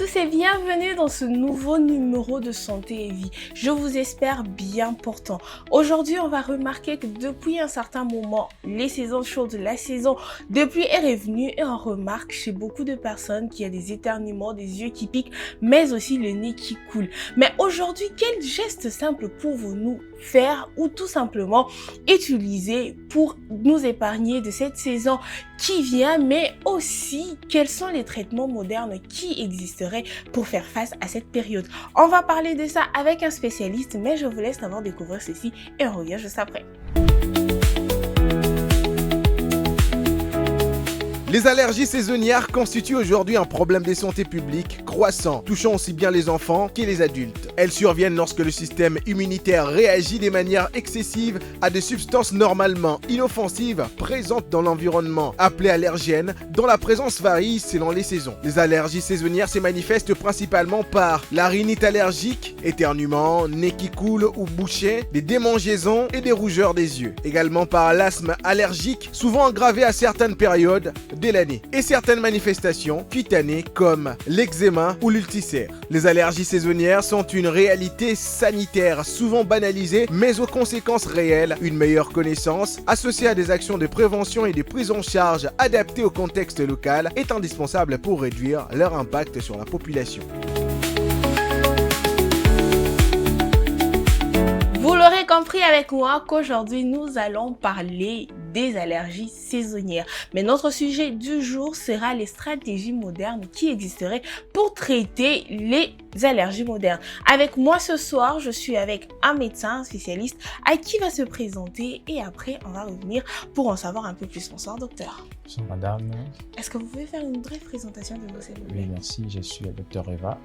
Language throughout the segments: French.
tous et bienvenue dans ce nouveau numéro de Santé et Vie. Je vous espère bien portant. Aujourd'hui, on va remarquer que depuis un certain moment, les saisons chaudes, la saison de pluie est revenue et on remarque chez beaucoup de personnes qu'il y a des éternuements, des yeux qui piquent, mais aussi le nez qui coule. Mais aujourd'hui, quel geste simple pouvons-nous faire ou tout simplement utiliser pour nous épargner de cette saison qui vient, mais aussi quels sont les traitements modernes qui existeraient pour faire face à cette période. On va parler de ça avec un spécialiste, mais je vous laisse d'abord découvrir ceci et on revient juste après. Les allergies saisonnières constituent aujourd'hui un problème de santé publique croissant, touchant aussi bien les enfants que les adultes. Elles surviennent lorsque le système immunitaire réagit de manière excessive à des substances normalement inoffensives présentes dans l'environnement, appelées allergènes, dont la présence varie selon les saisons. Les allergies saisonnières se manifestent principalement par la rhinite allergique, éternuement, nez qui coule ou bouché, des démangeaisons et des rougeurs des yeux. Également par l'asthme allergique, souvent aggravé à certaines périodes de l'année, et certaines manifestations cutanées comme l'eczéma ou l'ulcère. Les allergies saisonnières sont une réalité sanitaire souvent banalisée, mais aux conséquences réelles. Une meilleure connaissance, associée à des actions de prévention et de prise en charge adaptées au contexte local, est indispensable pour réduire leur impact sur la population. Vous l'aurez compris avec moi qu'aujourd'hui nous allons parler des allergies saisonnières. Mais notre sujet du jour sera les stratégies modernes qui existeraient pour traiter les allergies modernes. Avec moi ce soir, je suis avec un médecin spécialiste à qui va se présenter et après on va revenir pour en savoir un peu plus. Bonsoir docteur. Bonsoir madame. Est-ce que vous pouvez faire une brève présentation de vous, s'il vous plaît? Oui, merci. Je suis le docteur Eva.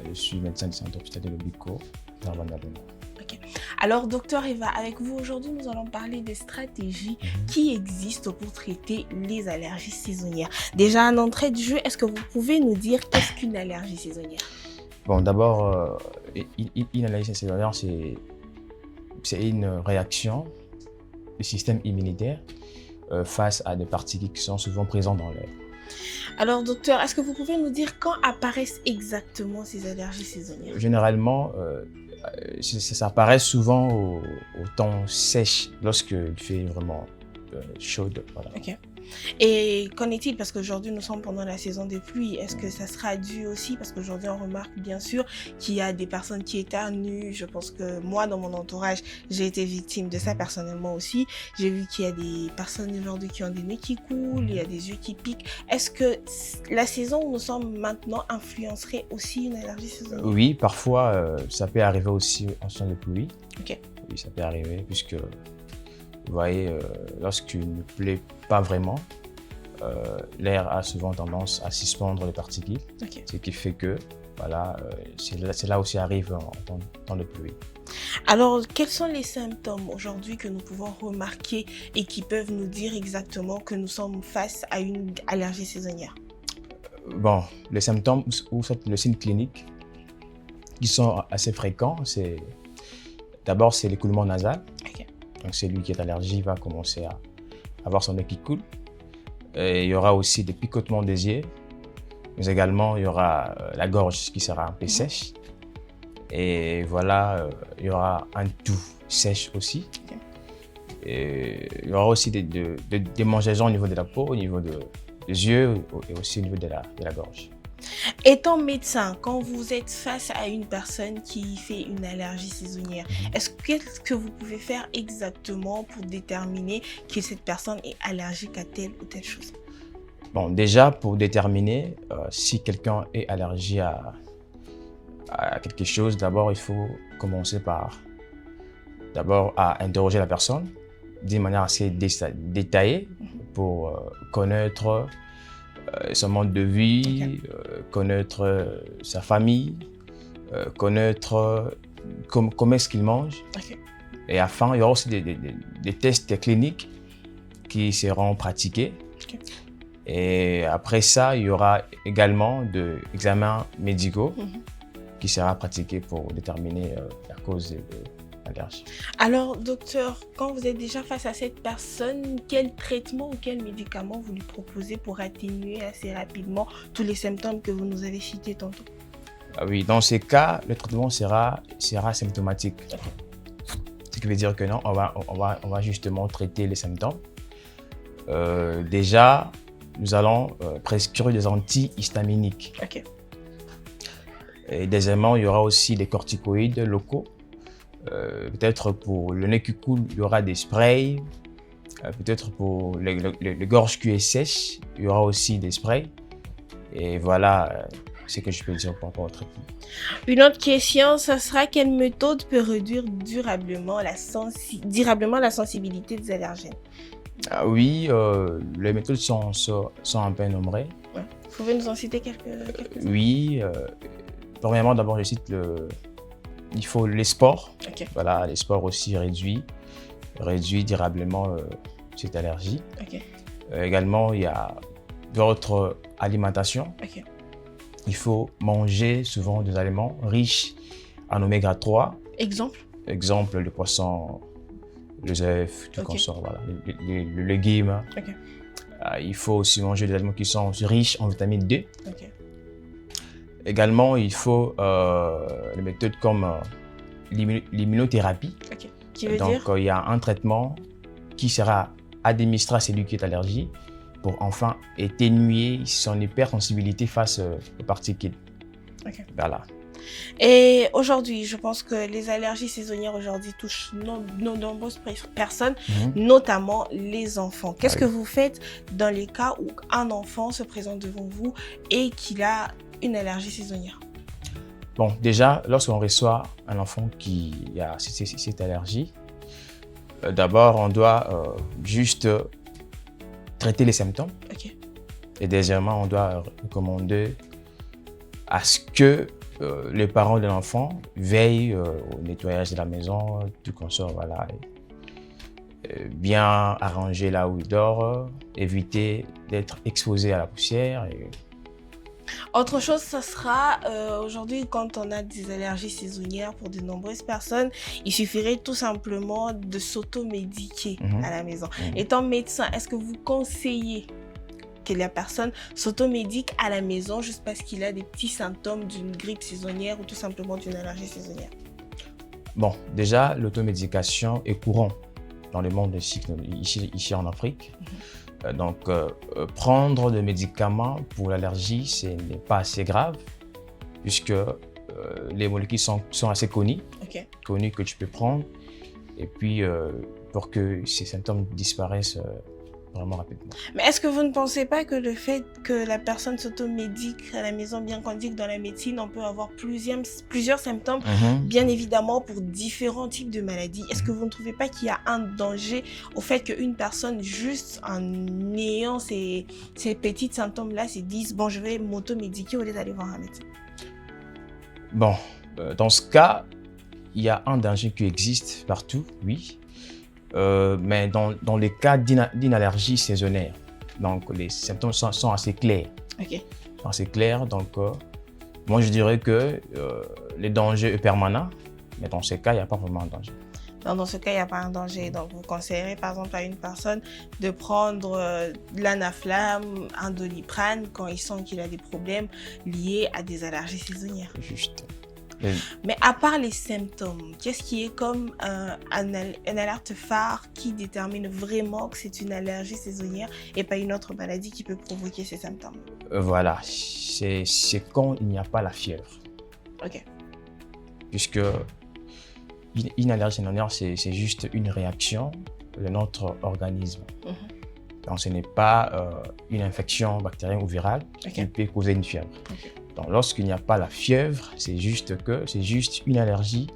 Je suis médecin du centre hospitalier de Biko, dans Bandabona. Ok. Alors, docteur Eva, avec vous aujourd'hui, nous allons parler des stratégies qui existent pour traiter les allergies saisonnières. Déjà, en entrée de jeu, est-ce que vous pouvez nous dire qu'est-ce qu'une allergie saisonnière? Bon, d'abord, une allergie saisonnière, c'est une réaction du système immunitaire face à des particules qui sont souvent présentes dans l'air. Alors, docteur, est-ce que vous pouvez nous dire quand apparaissent exactement ces allergies saisonnières? Généralement, ça apparaît souvent au temps sèche, lorsqu'il fait vraiment chaud. Voilà. Ok. Et qu'en est-il? Parce qu'aujourd'hui, nous sommes pendant la saison des pluies. Est-ce que ça sera dû aussi? Parce qu'aujourd'hui, on remarque bien sûr qu'il y a des personnes qui éternuent. Je pense que moi, dans mon entourage, j'ai été victime de ça personnellement aussi. J'ai vu qu'il y a des personnes aujourd'hui qui ont des nez qui coulent, il y a des yeux qui piquent. Est-ce que la saison où nous sommes maintenant influencerait aussi une allergie saisonnière? Oui, parfois, ça peut arriver aussi en saison de pluie. Ok. Oui, ça peut arriver, puisque vous voyez, lorsqu'il ne pleut pas vraiment, l'air a souvent tendance à suspendre les particules, Ok. ce qui fait que, voilà, c'est là aussi arrive en temps de pluie. Alors, quels sont les symptômes aujourd'hui que nous pouvons remarquer et qui peuvent nous dire exactement que nous sommes face à une allergie saisonnière? Bon, les symptômes ou le signe clinique qui sont assez fréquents, d'abord c'est l'écoulement nasal. Ok. Donc celui qui est allergique va commencer à avoir son nez qui coule. Et il y aura aussi des picotements des yeux, mais également il y aura la gorge qui sera un peu sèche. Et voilà, il y aura un tout sèche aussi. Okay. Et il y aura aussi des démangeaisons au niveau de la peau, au niveau des yeux et aussi au niveau de la gorge. Étant médecin, quand vous êtes face à une personne qui fait une allergie saisonnière, qu'est-ce que vous pouvez faire exactement pour déterminer que cette personne est allergique à telle ou telle chose? Bon, déjà, pour déterminer si quelqu'un est allergique à quelque chose, d'abord, il faut commencer par à interroger la personne d'une manière assez détaillée pour connaître son mode de vie, connaître sa famille, connaître comment est-ce qu'il mange. Okay. Et enfin, il y aura aussi des tests cliniques qui seront pratiqués. Okay. Et après ça, il y aura également des examens médicaux qui sera pratiqué pour déterminer la cause allergie. Alors, docteur, quand vous êtes déjà face à cette personne, quel traitement ou quel médicament vous lui proposez pour atténuer assez rapidement tous les symptômes que vous nous avez cités tantôt? Ah oui, dans ces cas, le traitement sera symptomatique. Ce qui veut dire que non, on va justement traiter les symptômes. Déjà, nous allons prescrire des antihistaminiques. Ok. Et deuxièmement, il y aura aussi des corticoïdes locaux. Peut-être pour le nez qui coule, il y aura des sprays. Peut-être pour les gorges qui est sèche, il y aura aussi des sprays. Et voilà ce que je peux dire par rapport au traitement. Une autre question, ce sera quelle méthode peut réduire durablement la sensibilité des allergènes? Ah oui, les méthodes sont un peu nombreuses. Ouais. Vous pouvez nous en citer quelques-unes? Oui, premièrement, d'abord, je cite il faut les sports. Ok. Voilà, les sports aussi réduit durablement cette allergie. Ok. Également, il y a votre alimentation. Ok. Il faut manger souvent des aliments riches en oméga 3. Exemple? Exemple, le poisson, les œufs, tout Ok. qu'on sort, voilà, les légumes. Ok. Il faut aussi manger des aliments qui sont riches en vitamine D. Ok. Également, il faut des méthodes comme l'immunothérapie. Ok. Qui veut Donc, dire? il y a un traitement qui sera administré à celui qui est allergique pour enfin atténuer son hypersensibilité face aux particules. Ok. Voilà. Et aujourd'hui, je pense que les allergies saisonnières aujourd'hui touchent de nombreuses personnes, notamment les enfants. Qu'est-ce que vous faites dans les cas où un enfant se présente devant vous et qu'il a une allergie saisonnière? Bon, déjà, lorsqu'on reçoit un enfant qui a cette allergie, d'abord, on doit juste traiter les symptômes. Ok. Et deuxièmement, on doit recommander à ce que les parents de l'enfant veillent au nettoyage de la maison, tout comme ça, voilà. Bien arranger là où il dort, éviter d'être exposé à la poussière. Autre chose, ce sera aujourd'hui quand on a des allergies saisonnières pour de nombreuses personnes, il suffirait tout simplement de s'automédiquer à la maison. Étant médecin, est-ce que vous conseillez que la personne s'automédique à la maison juste parce qu'il a des petits symptômes d'une grippe saisonnière ou tout simplement d'une allergie saisonnière? Bon, déjà, l'automédication est courant dans le monde ici en Afrique. Donc, prendre des médicaments pour l'allergie, ce n'est pas assez grave puisque les molécules sont assez connues, connues que tu peux prendre. Et puis, pour que ces symptômes disparaissent vraiment rapidement. Mais est-ce que vous ne pensez pas que le fait que la personne s'automédique à la maison, bien qu'on dit que dans la médecine, on peut avoir plusieurs symptômes, bien évidemment pour différents types de maladies. Est-ce que vous ne trouvez pas qu'il y a un danger au fait qu'une personne, juste en ayant ces petits symptômes-là, se dise « bon, je vais m'automédiquer au lieu d'aller voir un médecin ». Bon, dans ce cas, il y a un danger qui existe partout, oui. Mais dans les cas d'une allergie saisonnière, donc les symptômes sont assez clairs. Ok. Sont assez clairs, donc moi je dirais que le danger est permanent, mais dans ce cas, il n'y a pas vraiment de danger. Dans ce cas, il n'y a pas un danger. Donc, vous conseillerez par exemple à une personne de prendre de l'anaflam, un Doliprane quand il sent qu'il a des problèmes liés à des allergies saisonnières. Juste. Mais à part les symptômes, qu'est-ce qui est comme une alerte phare qui détermine vraiment que c'est une allergie saisonnière et pas une autre maladie qui peut provoquer ces symptômes? Voilà, c'est quand il n'y a pas la fièvre. Ok. Puisque une allergie saisonnière, c'est juste une réaction de notre organisme. Donc ce n'est pas une infection bactérienne ou virale qui peut causer une fièvre. Donc, lorsqu'il n'y a pas la fièvre, c'est juste une allergie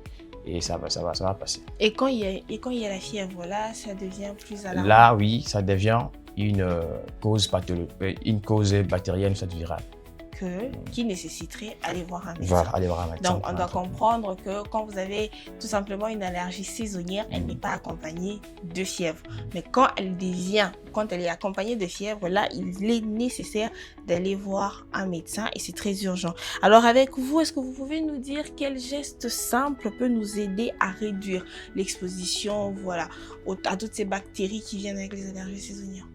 et ça va passer. Et quand il y a la fièvre, là, ça devient plus alarmant. Là, oui, ça devient une cause bactérienne, soit virale. qui nécessiterait aller voir un médecin. Voilà, aller voir un médecin. Donc, on doit comprendre que quand vous avez tout simplement une allergie saisonnière, elle n'est pas accompagnée de fièvre. Mais quand elle est accompagnée de fièvre, là, il est nécessaire d'aller voir un médecin et c'est très urgent. Alors, avec vous, est-ce que vous pouvez nous dire quel geste simple peut nous aider à réduire l'exposition, voilà, à toutes ces bactéries qui viennent avec les allergies saisonnières?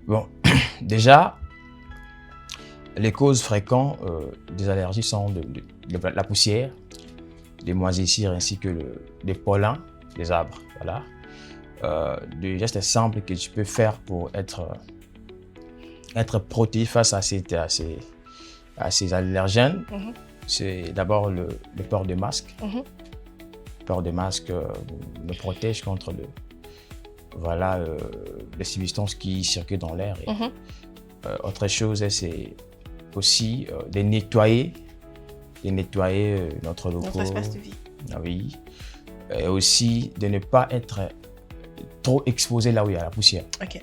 Bon, déjà, les causes fréquentes des allergies sont la poussière, les moisissures ainsi que les pollens des arbres. Voilà. Des gestes simples que tu peux faire pour être protégé face à ces allergènes. C'est d'abord le port de masque. Le port de masque me protège contre les substances qui circulent dans l'air. Autre chose, c'est aussi de nettoyer notre locaux. Notre espace de vie. Ah oui. Et aussi de ne pas être trop exposé là où il y a la poussière. Ok.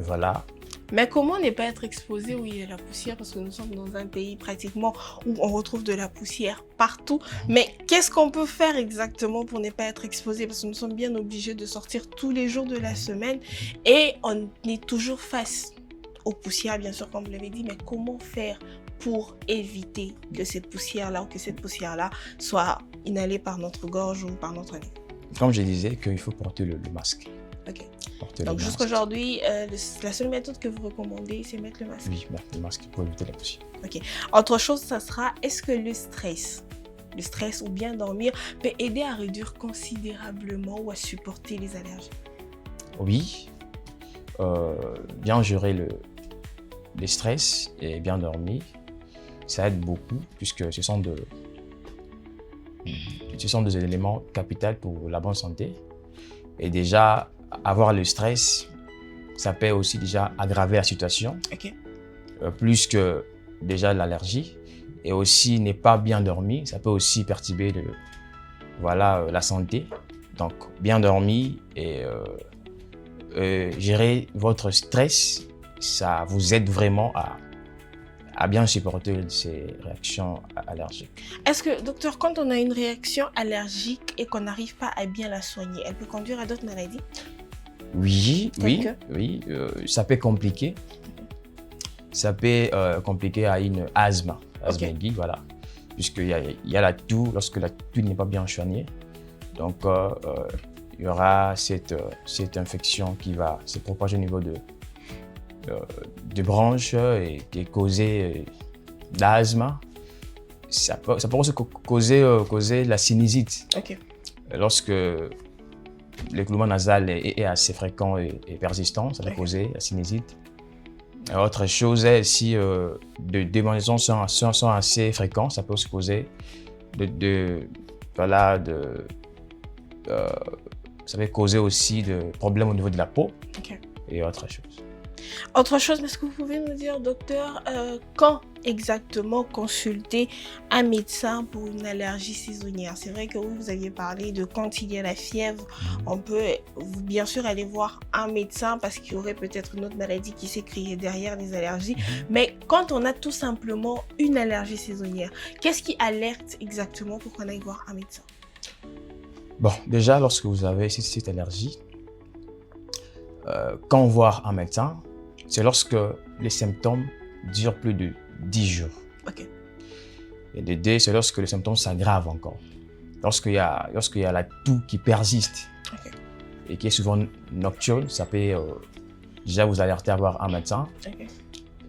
Voilà. Mais comment ne pas être exposé où il y a la poussière? Parce que nous sommes dans un pays pratiquement où on retrouve de la poussière partout. Mais qu'est-ce qu'on peut faire exactement pour ne pas être exposé? Parce que nous sommes bien obligés de sortir tous les jours de la semaine et on est toujours face aux poussières, bien sûr, comme vous l'avez dit. Mais comment faire pour éviter que cette poussière-là soit inhalée par notre gorge ou par notre nez? Comme je disais, qu'il faut porter le masque. Ok. Donc jusqu'aujourd'hui, la seule méthode que vous recommandez, c'est mettre le masque. Oui, mettre le masque pour éviter la poussière. Ok. Autre chose, ça sera, est-ce que le stress ou bien dormir peut aider à réduire considérablement ou à supporter les allergies? Oui. Bien gérer le stress et bien dormir, ça aide beaucoup puisque ce sont des éléments capitaux pour la bonne santé. Et déjà, avoir le stress, ça peut aussi déjà aggraver la situation, plus que déjà l'allergie. Et aussi, ne pas bien dormir, ça peut aussi perturber la santé. Donc, bien dormir et gérer votre stress, ça vous aide vraiment à bien supporter ces réactions allergiques. Est-ce que, docteur, quand on a une réaction allergique et qu'on n'arrive pas à bien la soigner, elle peut conduire à d'autres maladies? Oui, ça peut compliquer. Ça peut compliquer à une asthme aiguë, voilà. Puisqu'il y a la toux, lorsque la toux n'est pas bien soignée. Donc, il y aura cette infection qui va se propager au niveau de branches et qui est causée d'asthme. Ça peut aussi causer la sinusite. Lorsque l'écoulement nasal est assez fréquent et persistant, ça peut causer la sinusite. Autre chose est si des démangeaisons sont assez fréquentes, ça peut aussi causer ça peut causer aussi des problèmes au niveau de la peau et autre chose. Autre chose, mais est-ce que vous pouvez nous dire, docteur, quand exactement consulter un médecin pour une allergie saisonnière? C'est vrai que vous aviez parlé de quand il y a la fièvre, on peut bien sûr aller voir un médecin parce qu'il y aurait peut-être une autre maladie qui s'est créée derrière les allergies. Mais quand on a tout simplement une allergie saisonnière, qu'est-ce qui alerte exactement pour qu'on aille voir un médecin? Bon, déjà, lorsque vous avez cette allergie, quand voir un médecin, c'est lorsque les symptômes durent plus de 10 jours. Et de 2, c'est lorsque les symptômes s'aggravent encore. Lorsqu'il y a la toux qui persiste et qui est souvent nocturne, ça peut déjà vous alerter à voir un médecin.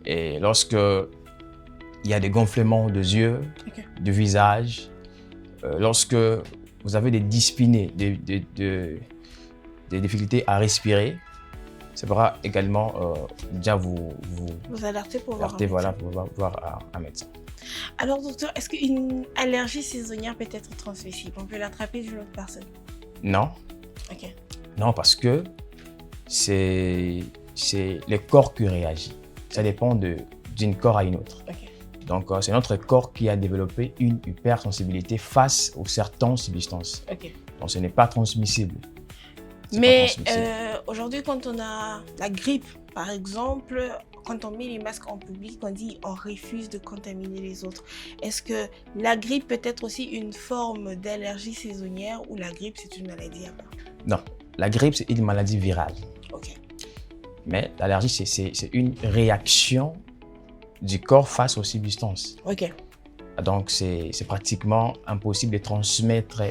Et lorsque il y a des gonflements de yeux, de visage, lorsque vous avez des dyspnées, des difficultés à respirer, ça pourra également déjà vous alerter pour voir un médecin. Alors docteur, est-ce qu'une allergie saisonnière peut être transmissible? On peut l'attraper d'une autre personne? Non. Non, parce que c'est le corps qui réagit. Ça dépend d'une corps à une autre. Donc, c'est notre corps qui a développé une hypersensibilité face aux certaines substances. Donc, ce n'est pas transmissible. C'est pas Mais transmissible. aujourd'hui, quand on a la grippe, par exemple, quand on met les masques en public, on dit on refuse de contaminer les autres. Est-ce que la grippe peut être aussi une forme d'allergie saisonnière ou la grippe, c'est une maladie à part? Non, la grippe, c'est une maladie virale. Ok. Mais l'allergie, c'est une réaction du corps face aux substances. Ok. Donc, c'est pratiquement impossible de transmettre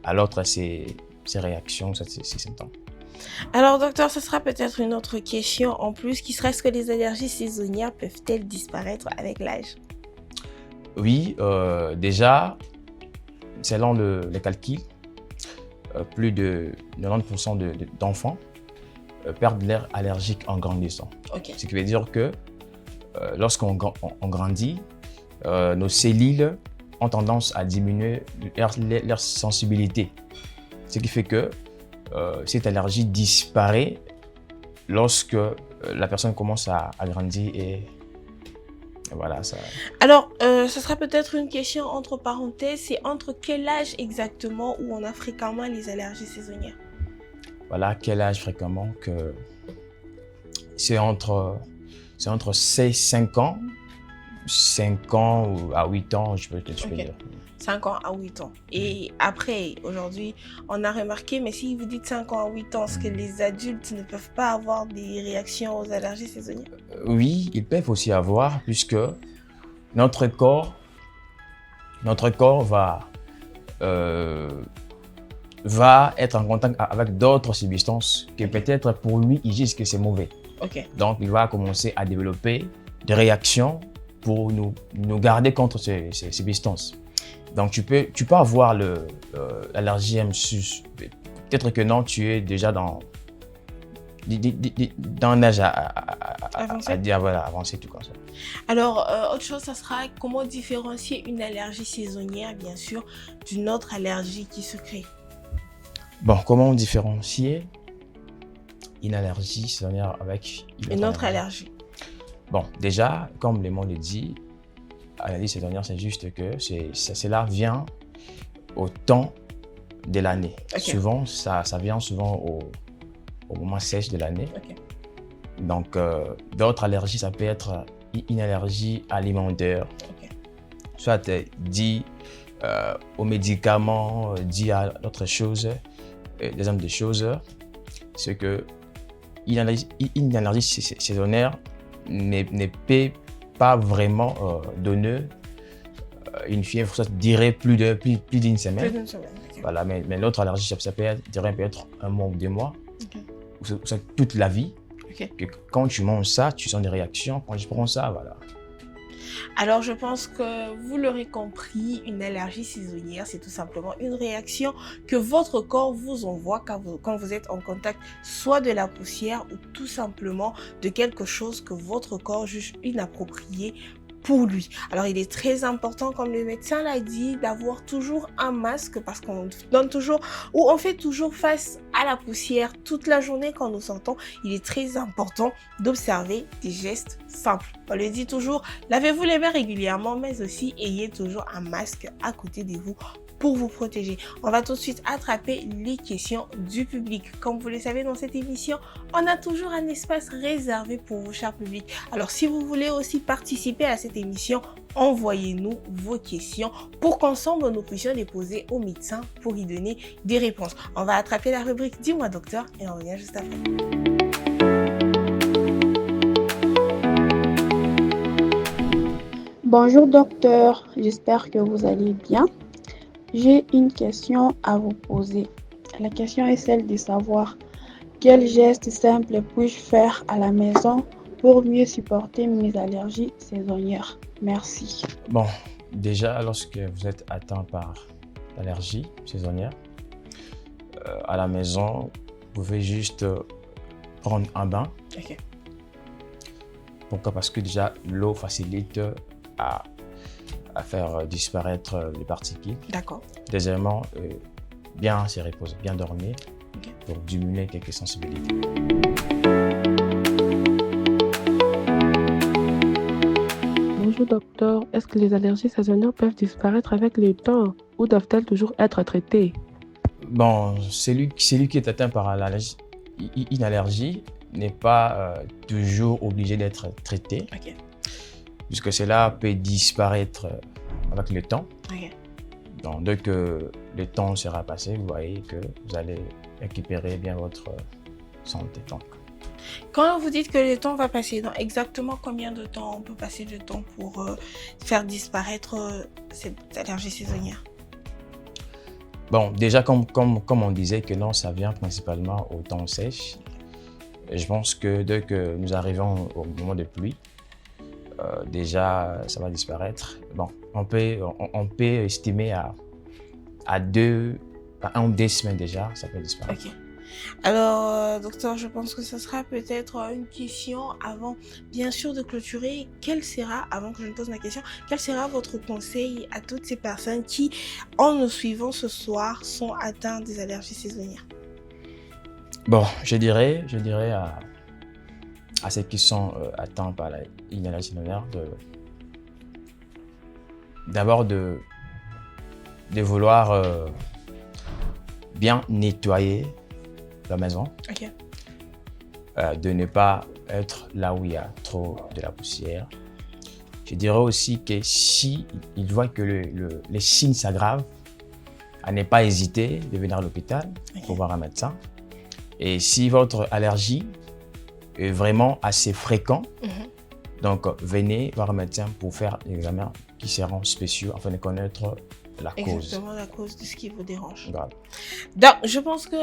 à l'autre ces réactions, ces symptômes. Alors, docteur, ce sera peut-être une autre question en plus, qui serait: est-ce que les allergies saisonnières peuvent-elles disparaître avec l'âge? Oui, déjà, selon les calculs, plus de 90% d'enfants perdent l'air allergique en grandissant. Ok. Ce qui veut dire que lorsqu'on on grandit, nos cellules ont tendance à diminuer leur sensibilité. Ce qui fait que cette allergie disparaît lorsque la personne commence à grandir et voilà. Ça... Alors, ce sera peut-être une question entre parenthèses, c'est entre quel âge exactement où on a fréquemment les allergies saisonnières? Voilà, quel âge fréquemment que c'est entre 5 ans, 5 ans à 8 ans, je peux dire. 5 ans à 8 ans. Et après, aujourd'hui, on a remarqué, mais si vous dites 5 ans à 8 ans, est-ce que les adultes ne peuvent pas avoir des réactions aux allergies saisonnières? Oui, ils peuvent aussi avoir, puisque notre corps va être en contact avec d'autres substances que peut-être pour lui, ils disent que c'est mauvais. Ok. Donc, il va commencer à développer des réactions pour nous garder contre ces substances. Donc, tu peux avoir l'allergie MSUS. Peut-être que non, tu es déjà dans un âge avancé, tout comme ça. Alors, autre chose, ça sera comment différencier une allergie saisonnière, bien sûr, d'une autre allergie qui se crée. Bon, comment différencier une allergie saisonnière avec une autre allergie? Bon, déjà, comme le mot le dit, allergie saisonnière, c'est juste que cela vient au temps de l'année. Okay. Souvent, ça vient souvent au moment sèche de l'année. Okay. Donc, d'autres allergies, ça peut être une allergie alimentaire, okay. Soit dit aux médicaments, dit à d'autres choses, des exemples de choses, c'est que une allergie saisonnière ne peut pas vraiment donner une fièvre, ça dirait plus d'une semaine. Plus d'une semaine, okay. Voilà, mais l'autre allergie, ça peut être un mois ou 2 mois, okay. ou ça toute la vie. Okay. Que quand tu manges ça, tu sens des réactions. Quand je prends ça, voilà. Alors, je pense que vous l'aurez compris, une allergie saisonnière, c'est tout simplement une réaction que votre corps vous envoie quand vous êtes en contact soit de la poussière ou tout simplement de quelque chose que votre corps juge inapproprié pour lui. Alors, il est très important, comme le médecin l'a dit, d'avoir toujours un masque parce qu'on donne toujours ou on fait toujours face à la poussière toute la journée quand nous sortons. Il est très important d'observer des gestes simples. On le dit toujours, lavez-vous les mains régulièrement, mais aussi ayez toujours un masque à côté de vous pour vous protéger. On va tout de suite attraper les questions du public. Comme vous le savez, dans cette émission, on a toujours un espace réservé pour vous, cher public. Alors, si vous voulez aussi participer à cette émission, envoyez-nous vos questions pour qu'ensemble, nous puissions les poser au médecin pour y donner des réponses. On va attraper la rubrique Dis-moi docteur et on revient juste après. Bonjour docteur, j'espère que vous allez bien. J'ai une question à vous poser. La question est celle de savoir quel geste simple puis-je faire à la maison pour mieux supporter mes allergies saisonnières. Merci. Bon, déjà, lorsque vous êtes atteint par l'allergie saisonnière, à la maison, vous pouvez juste prendre un bain. Okay. Pourquoi? Parce que déjà, l'eau facilite à faire disparaître les particules. D'accord. Deuxièmement, bien se reposer, bien dormir, okay, pour diminuer quelques sensibilités. Bonjour docteur, est-ce que les allergies saisonnières peuvent disparaître avec le temps ou doivent-elles toujours être traitées? Bon, celui qui est atteint par une allergie n'est pas toujours obligé d'être traité, Ok. puisque cela peut disparaître avec le temps. Ok. Donc, dès que le temps sera passé, vous voyez que vous allez récupérer bien votre santé. Donc, Quand vous dites que le temps va passer, dans exactement combien de temps on peut passer de temps pour faire disparaître cette allergie saisonnière? bon, déjà, comme on disait que non, ça vient principalement au temps sèche. Et je pense que dès que nous arrivons au moment de pluie, déjà, ça va disparaître. Bon, on peut estimer à 1 ou 2 semaines déjà, ça peut disparaître. Ok. Alors, docteur, je pense que ce sera peut-être une question avant, bien sûr, de clôturer. Avant que je ne pose ma question, quel sera votre conseil à toutes ces personnes qui, en nous suivant ce soir, sont atteintes des allergies saisonnières? Bon, je dirais à ceux qui sont atteints par une allergie saisonnière d'abord de vouloir bien nettoyer la maison, Ok. de ne pas être là où il y a trop de la poussière. Je dirais aussi que si il voit que les signes s'aggravent, à ne pas hésiter de venir à l'hôpital pour voir un médecin. Et si votre allergie est vraiment assez fréquente, donc venez voir un médecin pour faire des examens qui seront spéciaux afin de connaître la cause. Exactement, la cause de ce qui vous dérange. Voilà. Donc, je pense que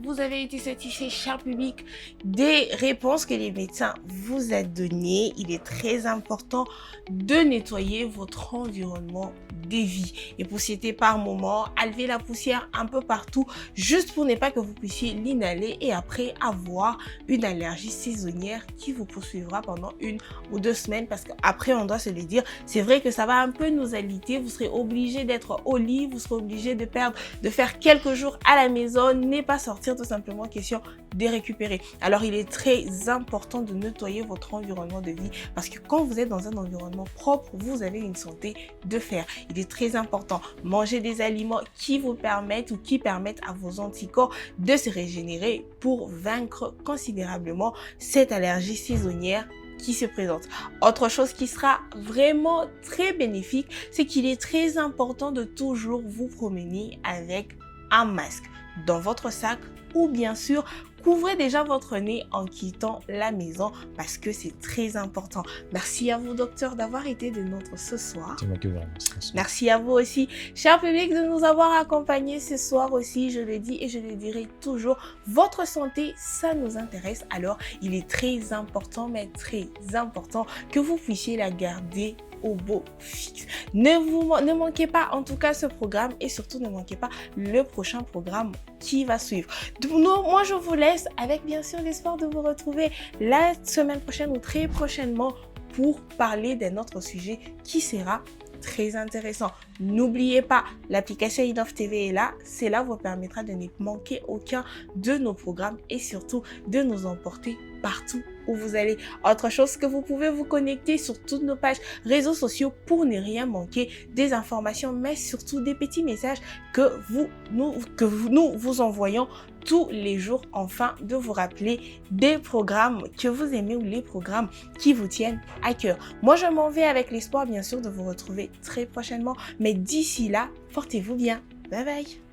vous avez été satisfait, cher public, des réponses que les médecins vous ont données. Il est très important de nettoyer votre environnement de vie. Et pour citer par moment, enlever la poussière un peu partout, juste pour ne pas que vous puissiez l'inhaler et après avoir une allergie saisonnière qui vous poursuivra pendant 1 ou 2 semaines. Parce qu'après, on doit se le dire, c'est vrai que ça va un peu nous alité. Vous serez obligé d'être au lit, vous serez obligé de faire quelques jours à la maison, n'est pas sortir, tout simplement question de récupérer. Alors il est très important de nettoyer votre environnement de vie parce que quand vous êtes dans un environnement propre, vous avez une santé de fer. Il est très important. Manger des aliments qui vous permettent ou qui permettent à vos anticorps de se régénérer pour vaincre considérablement cette allergie saisonnière qui se présente. Autre chose qui sera vraiment très bénéfique, c'est qu'il est très important de toujours vous promener avec un masque dans votre sac ou bien sûr couvrez déjà votre nez en quittant la maison parce que c'est très important. Merci à vous, docteur, d'avoir été de nôtres ce soir. C'est moi qui vous remercie. Merci à vous aussi, cher public, de nous avoir accompagnés ce soir aussi. Je le dis et je le dirai toujours, votre santé, ça nous intéresse. Alors, il est très important, mais très important que vous puissiez la garder au beau fixe. Ne manquez pas en tout cas ce programme et surtout ne manquez pas le prochain programme qui va suivre. Moi je vous laisse avec bien sûr l'espoir de vous retrouver la semaine prochaine ou très prochainement pour parler d'un autre sujet qui sera très intéressant. N'oubliez pas, l'application Innov TV est là. Cela vous permettra de ne manquer aucun de nos programmes et surtout de nous emporter partout où vous allez. Autre chose que vous pouvez vous connecter sur toutes nos pages réseaux sociaux pour ne rien manquer des informations, mais surtout des petits messages que nous vous envoyons tous les jours, afin de vous rappeler des programmes que vous aimez ou les programmes qui vous tiennent à cœur. Moi, je m'en vais avec l'espoir, bien sûr, de vous retrouver très prochainement. Mais d'ici là, portez-vous bien. Bye bye.